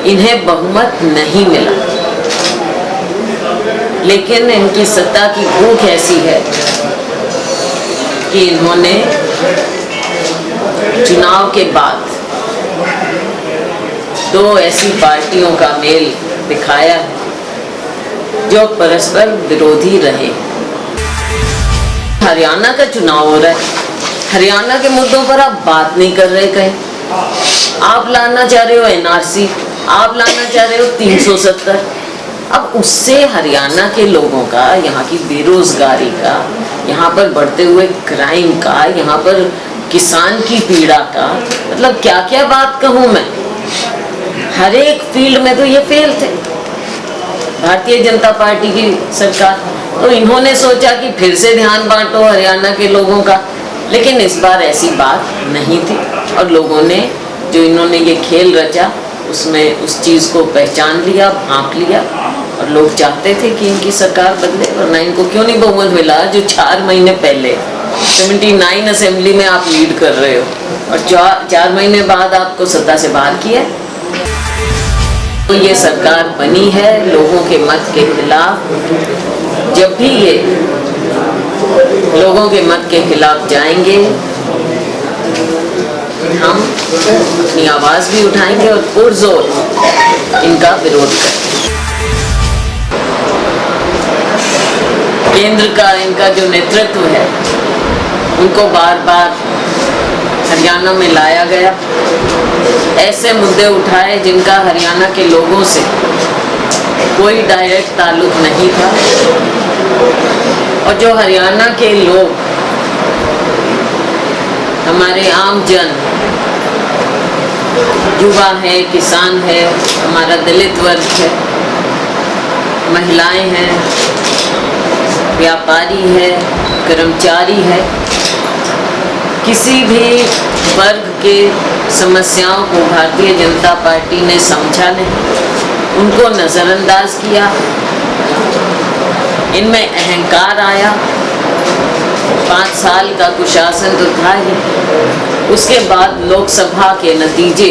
इन्हें बहुमत नहीं मिला, लेकिन इनकी सत्ता की भूख ऐसी है कि इन्होंने चुनाव के बाद दो ऐसी पार्टियों का मेल दिखाया है जो परस्पर विरोधी रहे। हरियाणा का चुनाव हो रहा है, हरियाणा के मुद्दों पर आप बात नहीं कर रहे। कहीं आप लाना चाह रहे हो एनआरसी, आप लाना चाह रहे हो 370। अब उससे हरियाणा के लोगों का, यहाँ की बेरोजगारी का, यहाँ पर बढ़ते हुए क्राइम का, यहाँ पर किसान की पीड़ा का, मतलब क्या क्या बात कहूँ मैं। हर एक फील्ड में तो ये फेल थे भारतीय जनता पार्टी की सरकार। तो इन्होंने सोचा कि फिर से ध्यान बांटो हरियाणा के लोगों का, लेकिन इस बार ऐसी बात नहीं थी। और लोगों ने जो इन्होंने ये खेल रचा उसमें उस चीज़ को पहचान लिया, भांप लिया, और लोग चाहते थे कि इनकी सरकार बदले। वरना इनको क्यों नहीं बहुमत मिला जो 4 महीने पहले 79 असेंबली में आप लीड कर रहे हो और 4 महीने बाद आपको सत्ता से बाहर किया। तो ये सरकार बनी है लोगों के मत के खिलाफ। जब भी ये लोगों के मत के खिलाफ जाएंगे, हम अपनी आवाज़ भी उठाएंगे और पुरजोर इनका विरोध करेंगे। केंद्र का इनका जो नेतृत्व है, उनको बार बार हरियाणा में लाया गया, ऐसे मुद्दे उठाए जिनका हरियाणा के लोगों से कोई डायरेक्ट ताल्लुक नहीं था, और जो हरियाणा के लोग, हमारे आम जन, युवा है, किसान है, हमारा दलित वर्ग है, महिलाएं हैं, व्यापारी है, कर्मचारी है, किसी भी वर्ग के समस्याओं को भारतीय जनता पार्टी ने समझा नहीं, उनको नज़रअंदाज किया। इनमें अहंकार आया। 5 साल का कुशासन तो था ही, उसके बाद लोकसभा के नतीजे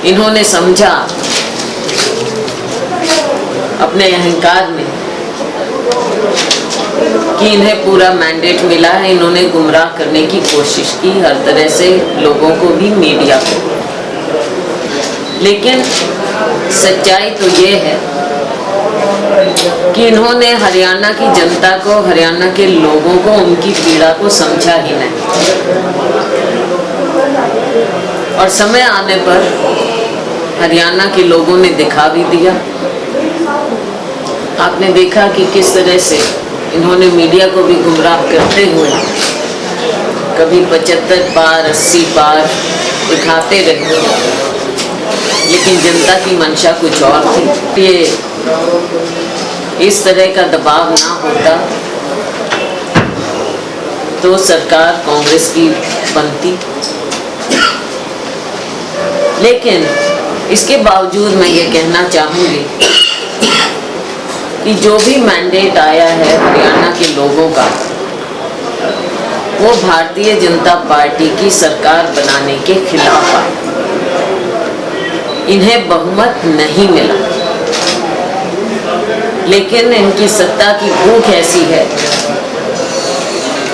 इन्होंने समझा अपने अहंकार में कि इन्हें पूरा मैंडेट मिला है। इन्होंने गुमराह करने की कोशिश की हर तरह से, लोगों को भी, मीडिया को। लेकिन सच्चाई तो ये है कि इन्होंने हरियाणा की जनता को, हरियाणा के लोगों को, उनकी पीड़ा को समझा ही नहीं। और समय आने पर हरियाणा के लोगों ने दिखा भी दिया। आपने देखा कि किस तरह से इन्होंने मीडिया को भी गुमराह करते हुए कभी 75 पार, 80 पार दिखाते रहे, लेकिन जनता की मंशा कुछ और थी। ये इस तरह का दबाव ना होता तो सरकार कांग्रेस की बनती। लेकिन इसके बावजूद मैं ये कहना चाहूँगी कि जो भी मैंडेट आया है हरियाणा के लोगों का, वो भारतीय जनता पार्टी की सरकार बनाने के खिलाफ आया। इन्हें बहुमत नहीं मिला, लेकिन इनकी सत्ता की भूख ऐसी है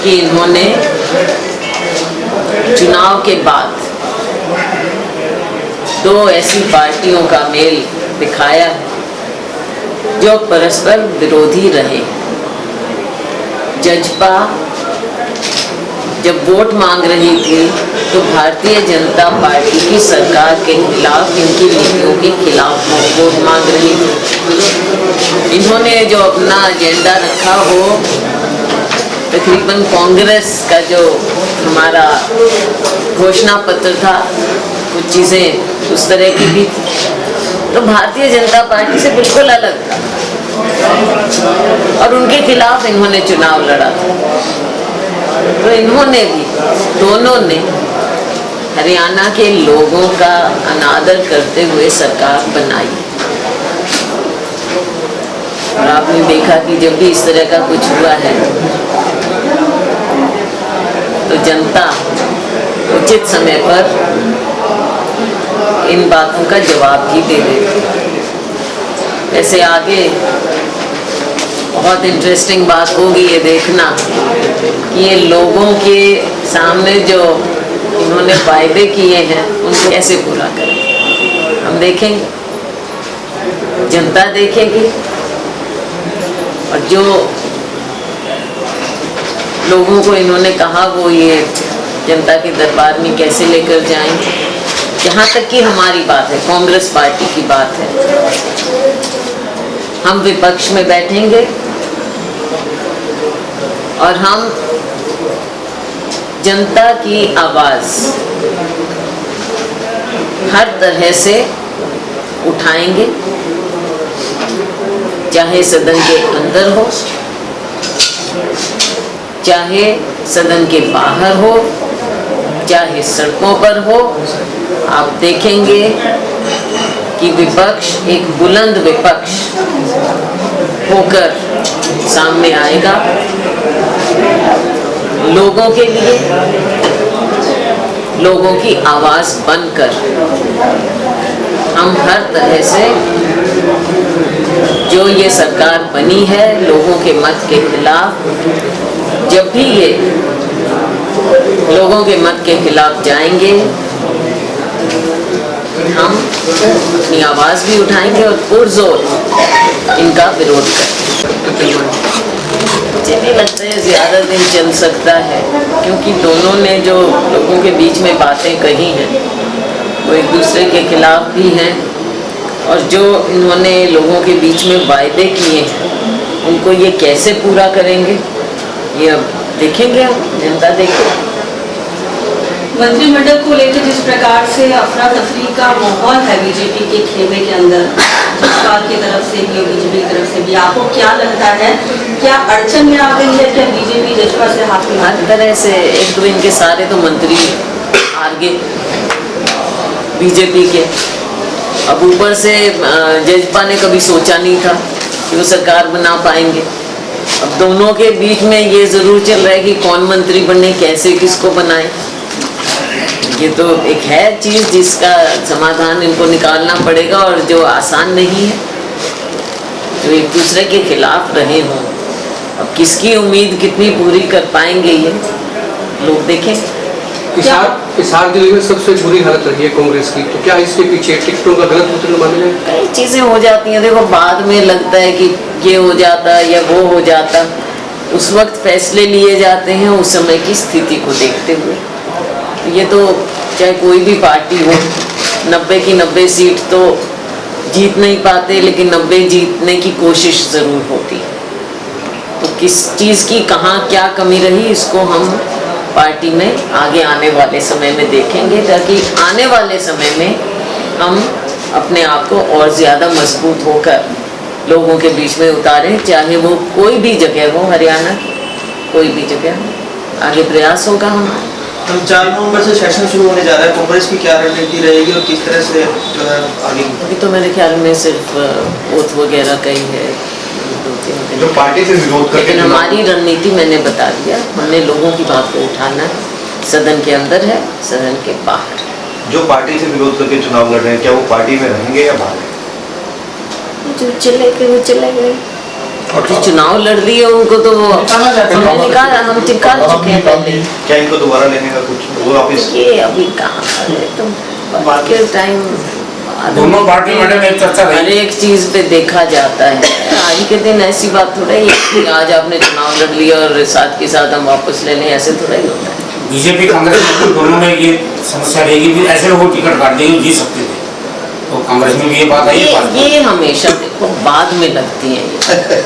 कि इन्होंने चुनाव के बाद दो ऐसी पार्टियों का मेल दिखाया है जो परस्पर विरोधी रहे। जजपा जब वोट मांग रही थी तो भारतीय जनता पार्टी की सरकार के खिलाफ, इनकी नीतियों के खिलाफ वोट मांग रही थी। इन्होंने जो अपना एजेंडा रखा वो तकरीबन कांग्रेस का जो हमारा घोषणा पत्र था, कुछ चीज़ें उस तरह की भी थी, तो भारतीय जनता पार्टी से बिल्कुल अलग था, और उनके खिलाफ इन्होंने चुनाव लड़ा। तो इन्होंने भी, दोनों ने हरियाणा के लोगों का अनादर करते हुए सरकार बनाई। और आपने देखा कि जब भी इस तरह का कुछ हुआ है तो जनता उचित समय पर इन बातों का जवाब भी दे देते। वैसे आगे बहुत इंटरेस्टिंग बात होगी ये देखना कि ये लोगों के सामने जो इन्होंने वायदे किए हैं उनको कैसे पूरा करें। हम देखेंगे, जनता देखेगी, और जो लोगों को इन्होंने कहा वो ये जनता के दरबार में कैसे लेकर जाएंगे। जहाँ तक कि हमारी बात है, कांग्रेस पार्टी की बात है, हम विपक्ष में बैठेंगे और हम जनता की आवाज हर तरह से उठाएंगे, चाहे सदन के अंदर हो, चाहे सदन के बाहर हो, चाहे सड़कों पर हो। आप देखेंगे कि विपक्ष एक बुलंद विपक्ष होकर सामने आएगा, लोगों के लिए, लोगों की आवाज बनकर हम हर तरह से जो ये सरकार बनी है लोगों के मत के खिलाफ, जब भी ये लोगों के मत के खिलाफ जाएंगे हम अपनी आवाज भी उठाएंगे और पुरजोर इनका विरोध करेंगे। मुझे नहीं लगता है ज़्यादा दिन चल सकता है, क्योंकि दोनों ने जो लोगों के बीच में बातें कही हैं वो एक दूसरे के खिलाफ भी हैं, और जो इन्होंने लोगों के बीच में वायदे किए हैं उनको ये कैसे पूरा करेंगे ये अब देखेंगे, हम जनता देखेगी। मंत्रिमंडल को लेकर जिस प्रकार से अफरा तफरी का माहौल है बीजेपी के खेमे के अंदर, सरकार की तरफ से भी और बीजेपी की तरफ से भी, आपको क्या लगता है, क्या अड़चन में आ गई है, क्या बीजेपी जज्बा से हाथ में? हर तरह से एक तो इनके सारे तो मंत्री हार गए बीजेपी के, अब ऊपर से जज्बा ने कभी सोचा नहीं था कि वो सरकार बना पाएंगे। अब दोनों के बीच में ये जरूर चल रहा है कि कौन मंत्री बने, कैसे किसको बनाए। ये तो एक है चीज़ जिसका समाधान इनको निकालना पड़ेगा, और जो आसान नहीं है, जो एक दूसरे के खिलाफ रहे हों। अब किसकी उम्मीद कितनी पूरी कर पाएंगे ये लोग देखें। हिसार जिले में सबसे बुरी हालत रही है कांग्रेस की, तो क्या इसके पीछे टिकटों का गलत वितरण माना जाए? कई चीज़ें हो जाती हैं, देखो बाद में लगता है कि ये हो जाता या वो हो जाता, उस वक्त फैसले लिए जाते हैं उस समय की स्थिति को देखते हुए। ये तो चाहे कोई भी पार्टी हो, 90 की 90 सीट तो जीत नहीं पाते, लेकिन 90 जीतने की कोशिश ज़रूर होती है। तो किस चीज़ की कहाँ क्या कमी रही, इसको हम पार्टी में आगे आने वाले समय में देखेंगे, ताकि आने वाले समय में हम अपने आप को और ज़्यादा मजबूत होकर लोगों के बीच में उतारें, चाहे वो कोई भी जगह हो, हरियाणा की कोई भी जगह। आगे प्रयास होगा हमारा। हम 4 नवंबर से सेशन शुरू होने जा रहा है, कांग्रेस की क्या रणनीति रहेगी और किस तरह से जो है आगे? अभी तो मेरे ख्याल में सिर्फ ओथ वगैरह का ही है, 2-3 दिन जो पार्टी से विरोध करके, लेकिन हमारी रणनीति मैंने बता दिया, हमने लोगों की बात को उठाना है, सदन के अंदर है, सदन के बाहर। जो पार्टी से विरोध करके चुनाव लड़ रहे हैं, क्या वो पार्टी में रहेंगे या बाहर? जो चले गए वो चले गए, और जो चुनाव लड़ रही है उनको तो वो हमने निकाला, हम निकाल चुके हैं पहले। क्या इनको दोबारा लेने का कुछ वो ऑफिस? ये अभी कहाँ है, तो बाकी टाइम दोनों पार्टी मैडम एक चर्चा हर एक चीज पे देखा जाता है। आज के दिन ऐसी बात थोड़ा ही है कि आज आपने चुनाव लड़ लिया और साथ के साथ हम वापस ले लें, ऐसे थोड़ा ही होता है। बीजेपी कांग्रेस दोनों में ये समस्या रहेगी भी, ऐसे लोगों टिकट काट देंगे, जीत सकते थे, तो कांग्रेस में भी ये बात आई है। ये हमेशा देखो बाद में लगती है ये।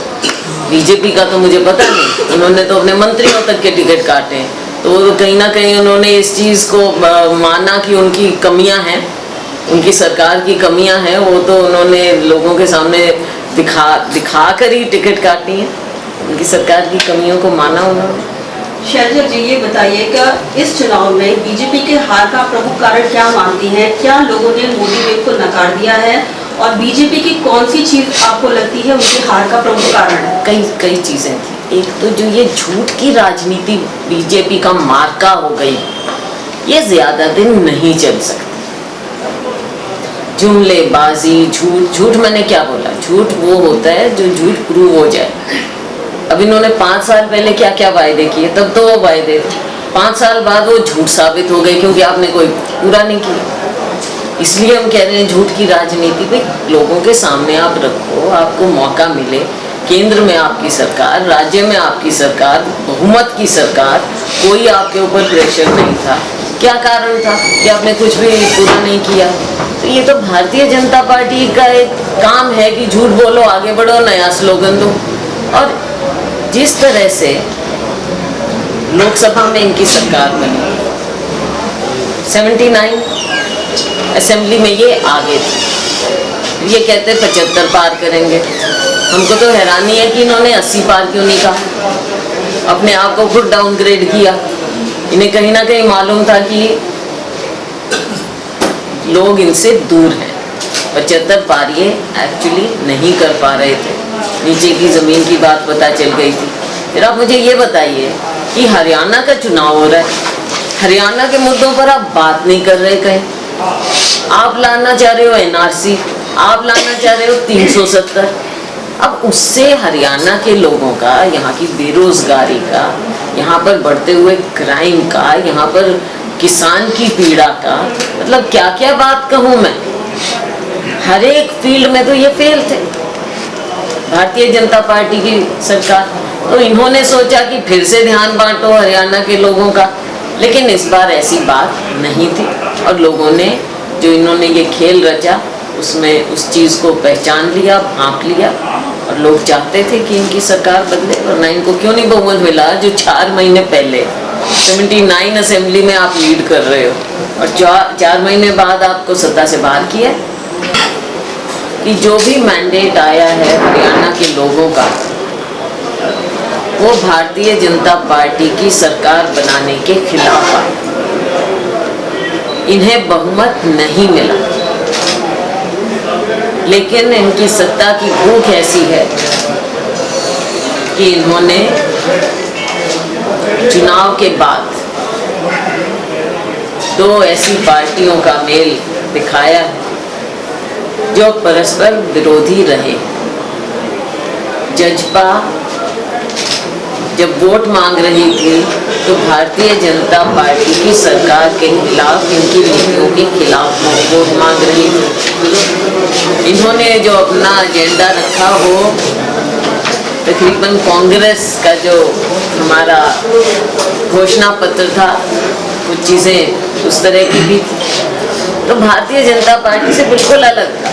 बीजेपी का तो मुझे पता नहीं, उन्होंने तो अपने मंत्रियों तक के टिकट काटे, तो कहीं ना कहीं उन्होंने इस चीज़ को माना कि उनकी कमियां हैं, उनकी सरकार की कमियां हैं, वो तो उन्होंने लोगों के सामने दिखा कर ही टिकट काटी है। उनकी सरकार की कमियों को माना उन्होंने। शैलजा जी ये बताइएगा, इस चुनाव में बीजेपी के हार का प्रमुख कारण क्या मानती हैं? क्या लोगों ने मोदी वेव को नकार दिया है, और बीजेपी की कौन सी चीज आपको लगती है उनके हार का प्रमुख कारण है? कई चीजें थी। एक तो जो ये झूठ की राजनीति बीजेपी का मार्का हो गई, ये ज्यादा दिन नहीं चल सकती। जुमलेबाजी, झूठ। झूठ मैंने क्या बोला? झूठ वो होता है जो झूठ प्रूव हो जाए। अब इन्होंने 5 साल पहले क्या क्या वायदे किए, तब तो वो वायदे 5 साल बाद वो झूठ साबित हो गए, क्योंकि आपने कोई पूरा नहीं किया। इसलिए हम कह रहे हैं झूठ की राजनीति पे लोगों के सामने आप रखो, आपको मौका मिले। केंद्र में आपकी सरकार, राज्य में आपकी सरकार, बहुमत की सरकार, कोई आपके ऊपर प्रेशर नहीं था। क्या कारण था कि आपने कुछ भी पूरा नहीं किया? तो ये तो भारतीय जनता पार्टी का एक काम है कि झूठ बोलो, आगे बढ़ो, नया स्लोगन दो। और जिस तरह से लोकसभा में इनकी सरकार बनी, 79 असेंबली में ये आगे थे, ये कहते 75 पार करेंगे। हमको तो हैरानी है कि इन्होंने 80 पार क्यों नहीं कहा, अपने आप को खुद डाउनग्रेड किया। इन्हें कहीं ना कहीं मालूम था कि लोग इनसे दूर हैं। 75 पार ये एक्चुअली नहीं कर पा रहे थे, नीचे की ज़मीन की बात पता चल गई थी। फिर आप मुझे ये बताइए कि हरियाणा का चुनाव हो रहा है, हरियाणा के मुद्दों पर आप बात नहीं कर रहे। कहीं आप लाना चाह रहे हो NRC, आप लाना चाह रहे हो 370। अब उससे हरियाणा के लोगों का, यहाँ की बेरोजगारी का, यहाँ पर बढ़ते हुए क्राइम का, यहाँ पर किसान की पीड़ा का, मतलब क्या क्या बात कहूँ मैं। हर एक फील्ड में तो ये फेल थे भारतीय जनता पार्टी की सरकार। तो इन्होंने सोचा कि फिर से ध्यान बांटो हरियाणा के लोगों का, लेकिन इस बार ऐसी बात नहीं थी। और लोगों ने जो इन्होंने ये खेल रचा, उसमें उस चीज़ को पहचान लिया, भांप लिया। और लोग चाहते थे कि इनकी सरकार बदले, वरना इनको क्यों नहीं बहुमत मिला जो 4 महीने पहले 79 असेंबली में आप लीड कर रहे हो, और 4 महीने बाद आपको सत्ता से बाहर किया। कि जो भी मैंडेट आया है हरियाणा के लोगों का, वो भारतीय जनता पार्टी की सरकार बनाने के खिलाफ आया। इन्हें बहुमत नहीं मिला, लेकिन इनकी सत्ता की भूख ऐसी है कि इन्होंने चुनाव के बाद 2 ऐसी पार्टियों का मेल दिखाया है जो परस्पर विरोधी रहे। जजपा जब वोट मांग रही थी तो भारतीय जनता पार्टी की सरकार के खिलाफ, इनकी नीतियों के खिलाफ वोट मांग रही थी। इन्होंने जो अपना एजेंडा रखा वो तकरीबन कांग्रेस का जो हमारा घोषणा पत्र था, कुछ चीज़ें उस तरह की भी थी। तो भारतीय जनता पार्टी से बिल्कुल अलग था,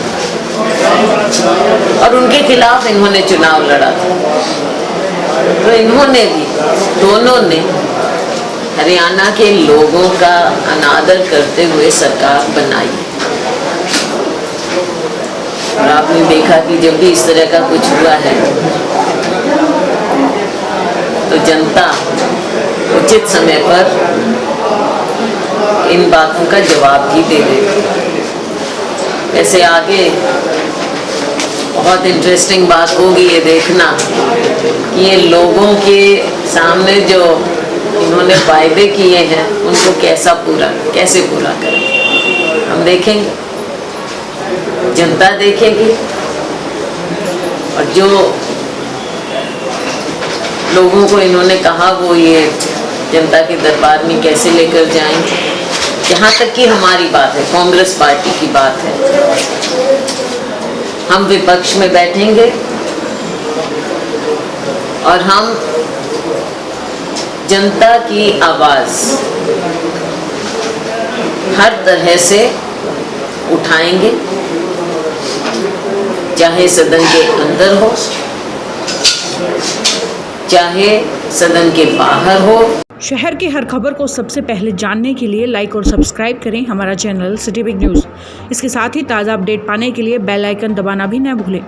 और उनके खिलाफ इन्होंने चुनाव लड़ा था। तो इन्होंने भी, दोनों ने हरियाणा के लोगों का अनादर करते हुए सरकार बनाई। और आपने देखा कि जब भी इस तरह का कुछ हुआ है तो जनता उचित समय पर इन बातों का जवाब भी दे देती। वैसे आगे बहुत इंटरेस्टिंग बात होगी ये देखना कि ये लोगों के सामने जो इन्होंने वायदे किए हैं उनको कैसे पूरा करें। हम देखेंगे, जनता देखेगी, और जो लोगों को इन्होंने कहा वो ये जनता के दरबार में कैसे लेकर जाएंगे। जहाँ तक कि हमारी बात है, कांग्रेस पार्टी की बात है, हम विपक्ष में बैठेंगे और हम जनता की आवाज़ हर तरह से उठाएंगे, चाहे सदन के अंदर हो, चाहे सदन के बाहर हो। शहर की हर खबर को सबसे पहले जानने के लिए लाइक और सब्सक्राइब करें हमारा चैनल सिटी बिग न्यूज़। इसके साथ ही ताज़ा अपडेट पाने के लिए बेल आइकन दबाना भी न भूलें।